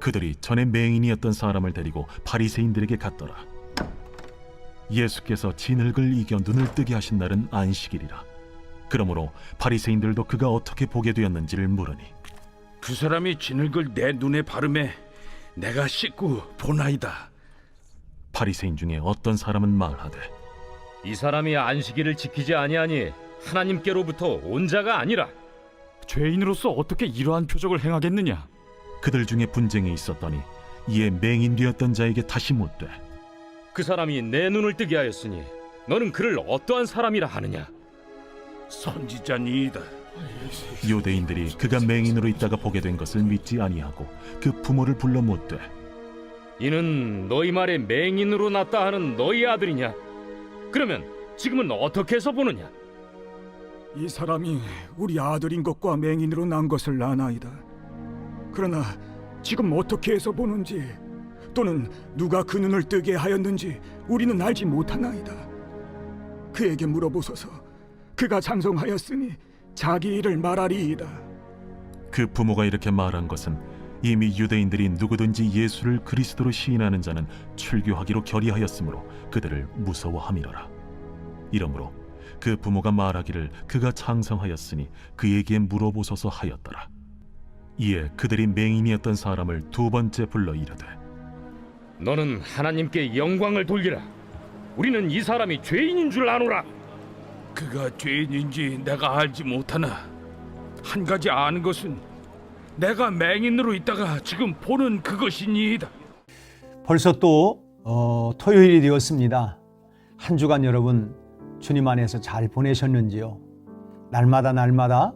그들이 전에 맹인이었던 사람을 데리고 바리새인들에게 갔더라. 예수께서 진흙을 이겨 눈을 뜨게 하신 날은 안식일이라. 그러므로 바리새인들도 그가 어떻게 보게 되었는지를 물으니, 그 사람이 진흙을 내 눈에 바르매 내가 씻고 보나이다. 바리새인 중에 어떤 사람은 말하되, 이 사람이 안식일을 지키지 아니하니 하나님께로부터 온 자가 아니라. 죄인으로서 어떻게 이러한 표적을 행하겠느냐? 그들 중에 분쟁이 있었더니 이에 맹인 되었던 자에게 다시 묻되, 그 사람이 내 눈을 뜨게 하였으니 너는 그를 어떠한 사람이라 하느냐? 선지자니이다. 유대인들이 그가 맹인으로 있다가 보게 된 것을 믿지 아니하고 그 부모를 불러 묻되, 이는 너희 말에 맹인으로 났다 하는 너희 아들이냐? 그러면 지금은 어떻게 해서 보느냐? 이 사람이 우리 아들인 것과 맹인으로 난 것을 아나이다. 그러나 지금 어떻게 해서 보는지 또는 누가 그 눈을 뜨게 하였는지 우리는 알지 못하나이다. 그에게 물어보소서. 그가 장성하였으니 자기 일을 말하리이다. 그 부모가 이렇게 말한 것은 이미 유대인들이 누구든지 예수를 그리스도로 시인하는 자는 출교하기로 결의하였으므로 그들을 무서워함이로라. 이러므로 그 부모가 말하기를 그가 장성하였으니 그에게 물어보소서 하였더라. 이에 그들이 맹인이었던 사람을 두 번째 불러 이르되, 너는 하나님께 영광을 돌리라. 우리는 이 사람이 죄인인 줄 아노라. 그가 죄인인지 내가 알지 못하나 한 가지 아는 것은 내가 맹인으로 있다가 지금 보는 그것이니이다. 벌써 또 토요일이 되었습니다. 한 주간 여러분 주님 안에서 잘 보내셨는지요? 날마다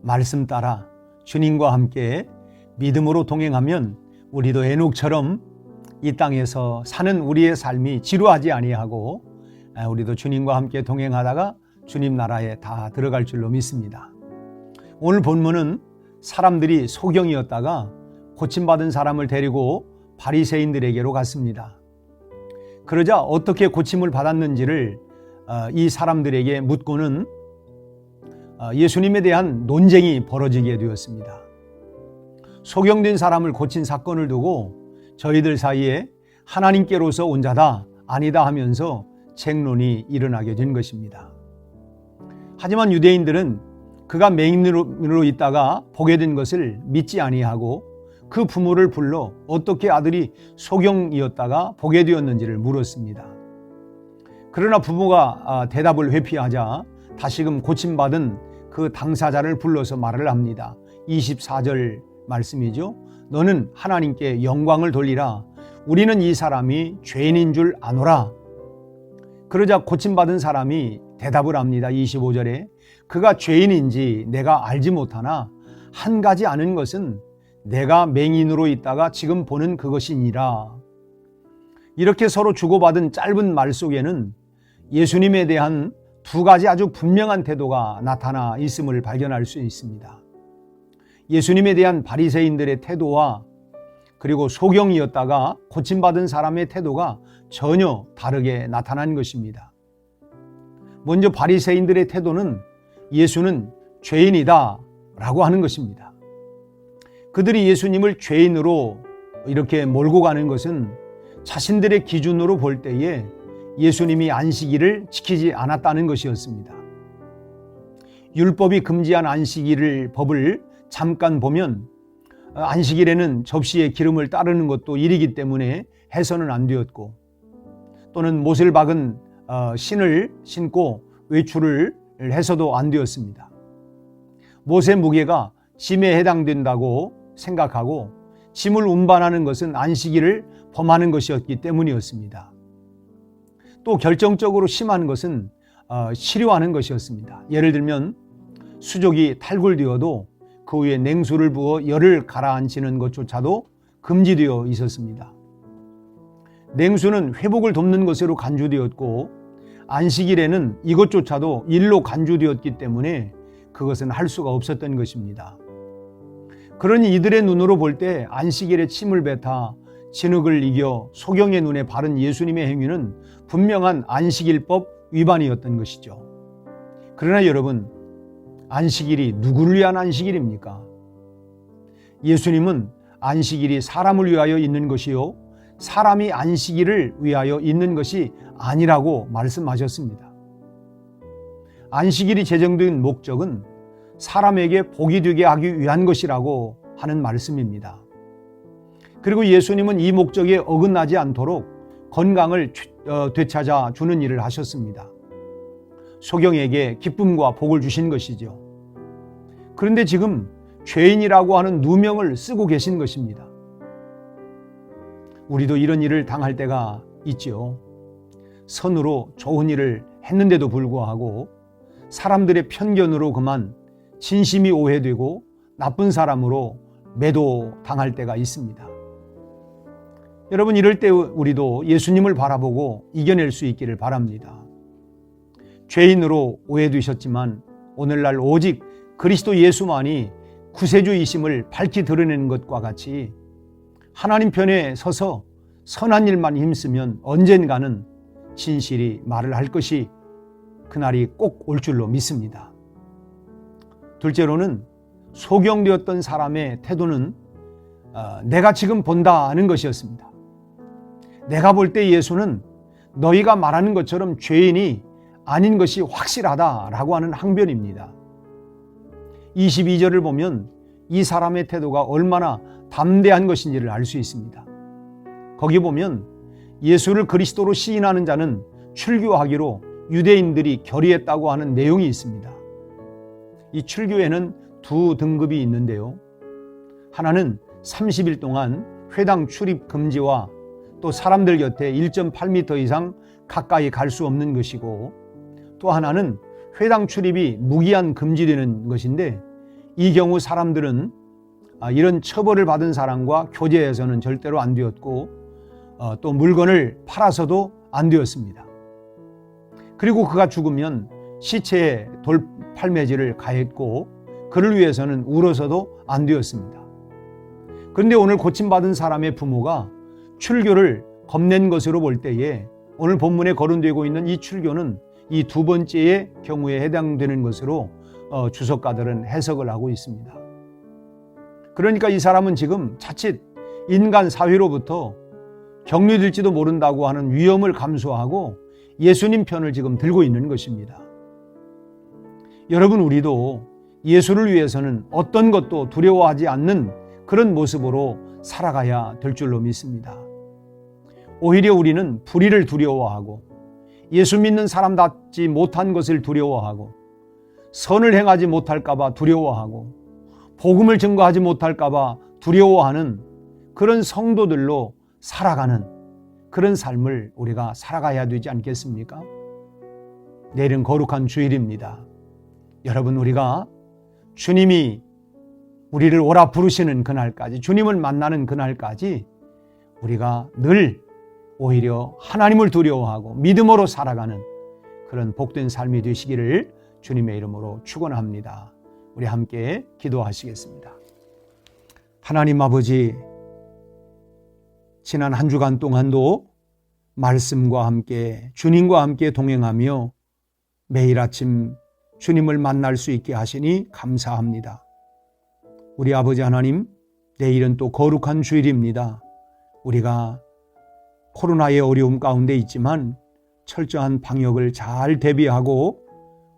말씀 따라 주님과 함께 믿음으로 동행하면 우리도 에녹처럼 이 땅에서 사는 우리의 삶이 지루하지 아니하고 우리도 주님과 함께 동행하다가 주님 나라에 다 들어갈 줄로 믿습니다. 오늘 본문은 사람들이 소경이었다가 고침받은 사람을 데리고 바리새인들에게로 갔습니다. 그러자 어떻게 고침을 받았는지를 이 사람들에게 묻고는 예수님에 대한 논쟁이 벌어지게 되었습니다. 소경된 사람을 고친 사건을 두고 저희들 사이에 하나님께로서 온 자다 아니다 하면서 책론이 일어나게 된 것입니다. 하지만 유대인들은 그가 맹인으로 있다가 보게 된 것을 믿지 아니하고 그 부모를 불러 어떻게 아들이 소경이었다가 보게 되었는지를 물었습니다. 그러나 부모가 대답을 회피하자 다시금 고침받은 그 당사자를 불러서 말을 합니다. 24절 말씀이죠. 너는 하나님께 영광을 돌리라. 우리는 이 사람이 죄인인 줄 아노라. 그러자 고침받은 사람이 대답을 합니다. 25절에 그가 죄인인지 내가 알지 못하나 한 가지 아는 것은 내가 맹인으로 있다가 지금 보는 그것이니라. 이렇게 서로 주고받은 짧은 말 속에는 예수님에 대한 두 가지 아주 분명한 태도가 나타나 있음을 발견할 수 있습니다. 예수님에 대한 바리새인들의 태도와 그리고 소경이었다가 고침받은 사람의 태도가 전혀 다르게 나타난 것입니다. 먼저 바리새인들의 태도는 예수는 죄인이다 라고 하는 것입니다. 그들이 예수님을 죄인으로 이렇게 몰고 가는 것은 자신들의 기준으로 볼 때에 예수님이 안식일을 지키지 않았다는 것이었습니다. 율법이 금지한 안식일을 법을 잠깐 보면 안식일에는 접시에 기름을 따르는 것도 일이기 때문에 해서는 안 되었고, 또는 못을 박은 신을 신고 외출을 해서도 안 되었습니다. 못의 무게가 짐에 해당된다고 생각하고 짐을 운반하는 것은 안식일을 범하는 것이었기 때문이었습니다. 또 결정적으로 심한 것은 시료하는 것이었습니다. 예를 들면 수족이 탈골되어도 그 위에 냉수를 부어 열을 가라앉히는 것조차도 금지되어 있었습니다. 냉수는 회복을 돕는 것으로 간주되었고 안식일에는 이것조차도 일로 간주되었기 때문에 그것은 할 수가 없었던 것입니다. 그러니 이들의 눈으로 볼 때 안식일에 침을 뱉어 진흙을 이겨 소경의 눈에 바른 예수님의 행위는 분명한 안식일법 위반이었던 것이죠. 그러나 여러분, 안식일이 누구를 위한 안식일입니까? 예수님은 안식일이 사람을 위하여 있는 것이요 사람이 안식일을 위하여 있는 것이 아니라고 말씀하셨습니다. 안식일이 제정된 목적은 사람에게 복이 되게 하기 위한 것이라고 하는 말씀입니다. 그리고 예수님은 이 목적에 어긋나지 않도록 건강을 되찾아 주는 일을 하셨습니다. 소경에게 기쁨과 복을 주신 것이죠. 그런데 지금 죄인이라고 하는 누명을 쓰고 계신 것입니다. 우리도 이런 일을 당할 때가 있지요. 선으로 좋은 일을 했는데도 불구하고 사람들의 편견으로 그만 진심이 오해되고 나쁜 사람으로 매도당할 때가 있습니다. 여러분, 이럴 때 우리도 예수님을 바라보고 이겨낼 수 있기를 바랍니다. 죄인으로 오해되셨지만 오늘날 오직 그리스도 예수만이 구세주이심을 밝히 드러내는 것과 같이 하나님 편에 서서 선한 일만 힘쓰면 언젠가는 진실이 말을 할 것이 그날이 꼭 올 줄로 믿습니다. 둘째로는 소경되었던 사람의 태도는 내가 지금 본다는 것이었습니다. 내가 볼 때 예수는 너희가 말하는 것처럼 죄인이 아닌 것이 확실하다라고 하는 항변입니다. 22절을 보면 이 사람의 태도가 얼마나 담대한 것인지를 알 수 있습니다. 거기 보면 예수를 그리스도로 시인하는 자는 출교하기로 유대인들이 결의했다고 하는 내용이 있습니다. 이 출교에는 두 등급이 있는데요. 하나는 30일 동안 회당 출입 금지와 또 사람들 곁에 1.8m 이상 가까이 갈 수 없는 것이고, 또 하나는 회당 출입이 무기한 금지되는 것인데, 이 경우 사람들은 이런 처벌을 받은 사람과 교제해서는 절대로 안 되었고, 또 물건을 팔아서도 안 되었습니다. 그리고 그가 죽으면 시체에 돌팔매질을 가했고, 그를 위해서는 울어서도 안 되었습니다. 그런데 오늘 고침받은 사람의 부모가 출교를 겁낸 것으로 볼 때에 오늘 본문에 거론되고 있는 이 출교는 이 두 번째의 경우에 해당되는 것으로 주석가들은 해석을 하고 있습니다. 그러니까 이 사람은 지금 자칫 인간 사회로부터 격리될지도 모른다고 하는 위험을 감수하고 예수님 편을 지금 들고 있는 것입니다. 여러분, 우리도 예수를 위해서는 어떤 것도 두려워하지 않는 그런 모습으로 살아가야 될 줄로 믿습니다. 오히려 우리는 불의를 두려워하고 예수 믿는 사람답지 못한 것을 두려워하고 선을 행하지 못할까 봐 두려워하고 복음을 증거하지 못할까 봐 두려워하는 그런 성도들로 살아가는 그런 삶을 우리가 살아가야 되지 않겠습니까? 내일은 거룩한 주일입니다. 여러분, 우리가 주님이 우리를 오라 부르시는 그날까지, 주님을 만나는 그날까지 우리가 늘 오히려 하나님을 두려워하고 믿음으로 살아가는 그런 복된 삶이 되시기를 주님의 이름으로 축원합니다. 우리 함께 기도하시겠습니다. 하나님 아버지, 지난 한 주간 동안도 말씀과 함께 주님과 함께 동행하며 매일 아침 주님을 만날 수 있게 하시니 감사합니다. 우리 아버지 하나님, 내일은 또 거룩한 주일입니다. 우리가 코로나의 어려움 가운데 있지만 철저한 방역을 잘 대비하고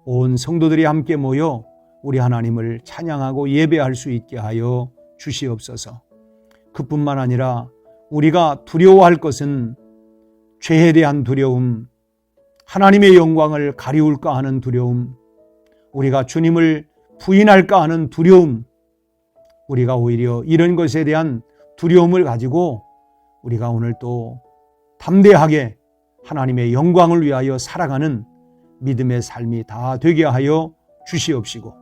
온 성도들이 함께 모여 우리 하나님을 찬양하고 예배할 수 있게 하여 주시옵소서. 그뿐만 아니라 우리가 두려워할 것은 죄에 대한 두려움, 하나님의 영광을 가리울까 하는 두려움, 우리가 주님을 부인할까 하는 두려움, 우리가 오히려 이런 것에 대한 두려움을 가지고 우리가 오늘 또 담대하게 하나님의 영광을 위하여 살아가는 믿음의 삶이 다 되게 하여 주시옵시고,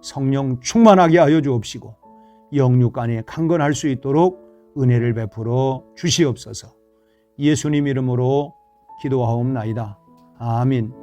성령 충만하게 하여 주옵시고, 영육 간에 강건할 수 있도록 은혜를 베풀어 주시옵소서. 예수님 이름으로 기도하옵나이다. 아멘.